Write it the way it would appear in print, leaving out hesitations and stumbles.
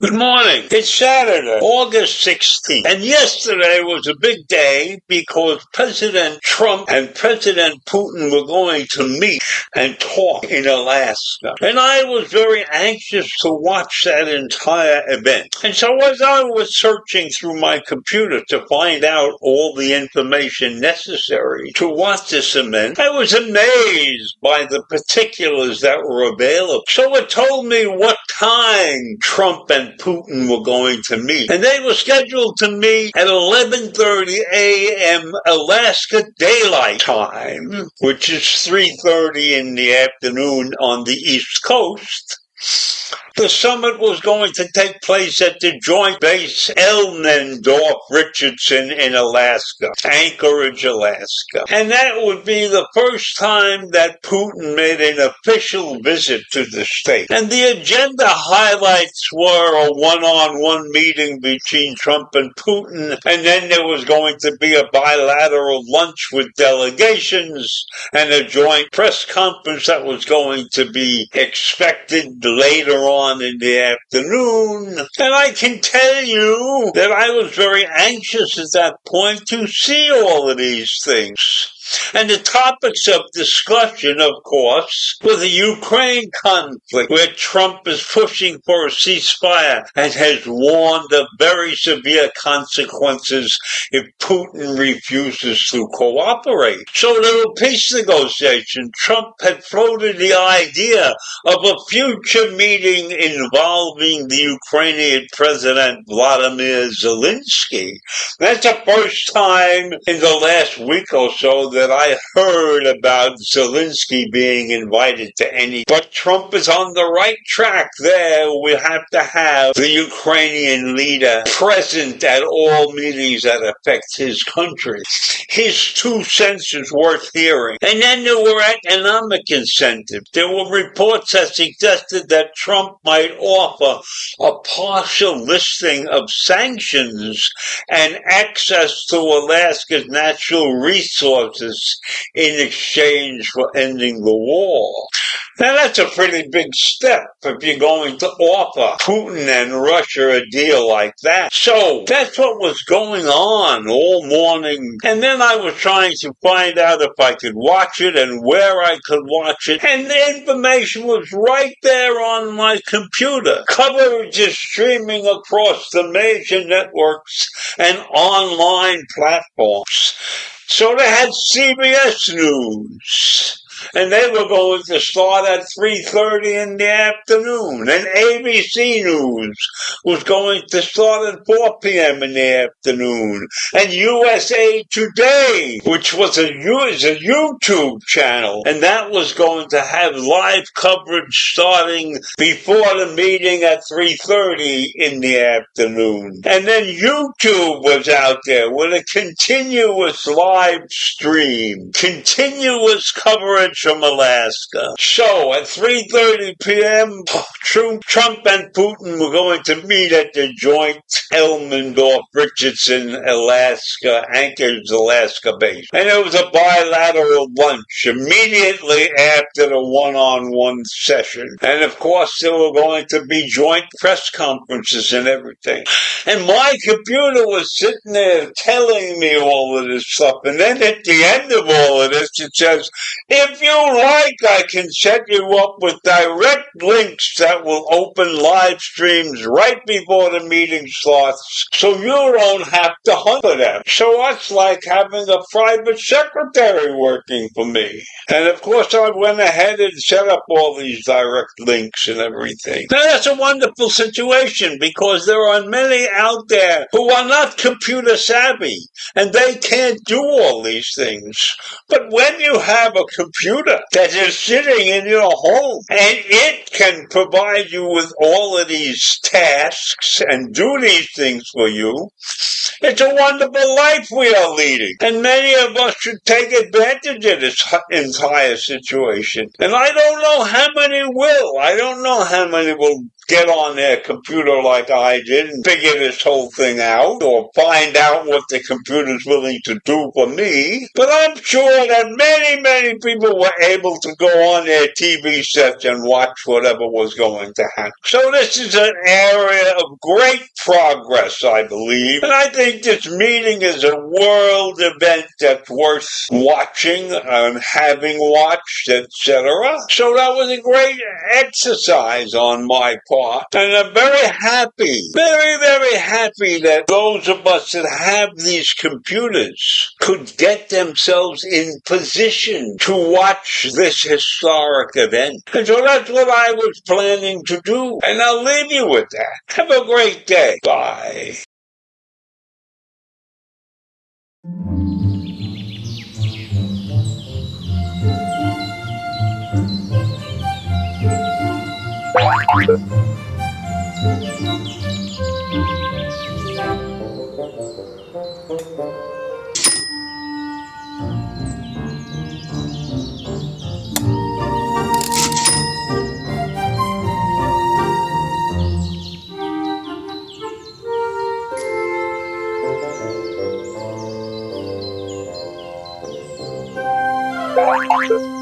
Good morning. It's Saturday, August 16th. And yesterday was a big day because President Trump and President Putin were going to meet and talk in Alaska. And I was very anxious to watch that entire event. And so as I was searching through my computer to find out all the information necessary to watch this event, I was amazed by the particulars that were available. So it told me what time Trump and Putin were going to meet. And they were scheduled to meet at 11:30 a.m. Alaska Daylight Time, which is 3:30 in the afternoon on the East Coast. The summit was going to take place at the Joint Base Elmendorf-Richardson in Alaska, Anchorage, Alaska. And that would be the first time that Putin made an official visit to the state. And the agenda highlights were a one-on-one meeting between Trump and Putin, and then there was going to be a bilateral lunch with delegations and a joint press conference that was going to be expected later on in the afternoon. And I can tell you that I was very anxious at that point to see all of these things. And the topics of discussion, of course, were the Ukraine conflict, where Trump is pushing for a ceasefire and has warned of very severe consequences if Putin refuses to cooperate. So the peace negotiation, Trump had floated the idea of a future meeting involving the Ukrainian President Vladimir Zelensky. That's the first time in the last week or so that I heard about Zelensky being invited to any. But Trump is on the right track there. We have to have the Ukrainian leader present at all meetings that affect his country. His 2 cents is worth hearing. And then there were economic incentives. There were reports that suggested that Trump might offer a partial listing of sanctions and access to Alaska's natural resources in exchange for ending the war. Now that's a pretty big step if you're going to offer Putin and Russia a deal like that. So that's what was going on all morning. And then I was trying to find out if I could watch it and where I could watch it. And the information was right there on my computer. Coverage is streaming across the major networks and online platforms. So they had CBS News, and they were going to start at 3:30 in the afternoon, and ABC News was going to start at 4 p.m. in the afternoon, and USA Today, which was a YouTube channel, and that was going to have live coverage starting before the meeting at 3:30 in the afternoon. And then YouTube was out there with a continuous live stream, continuous coverage from Alaska. So at 3:30 p.m., Trump and Putin were going to meet at the joint Elmendorf-Richardson, Alaska, Anchorage, Alaska base. And it was a bilateral lunch immediately after the one-on-one session. And of course, there were going to be joint press conferences and everything. And my computer was sitting there telling me all of this stuff. And then at the end of all of this, it says, if if you like, I can set you up with direct links that will open live streams right before the meeting starts, so you don't have to hunt for them. So it's like having a private secretary working for me. And of course, I went ahead and set up all these direct links and everything. Now, that's a wonderful situation because there are many out there who are not computer savvy and they can't do all these things. But when you have a computer that is sitting in your home and it can provide you with all of these tasks and do these things for you, it's a wonderful life we are leading. And many of us should take advantage of this entire situation. And I don't know how many will. I don't know how many will get on their computer like I did and figure this whole thing out or find out what the computer's willing to do for me. But I'm sure that many people were able to go on their TV sets and watch whatever was going to happen. So this is an area of great progress, I believe. And I think this meeting is a world event that's worth watching and having watched, etc. So that was a great exercise on my part. And I'm very happy, very happy that those of us that have these computers could get themselves in position to watch this historic event. And so that's what I was planning to do. And I'll leave you with that. Have a great day. Bye. Thank you.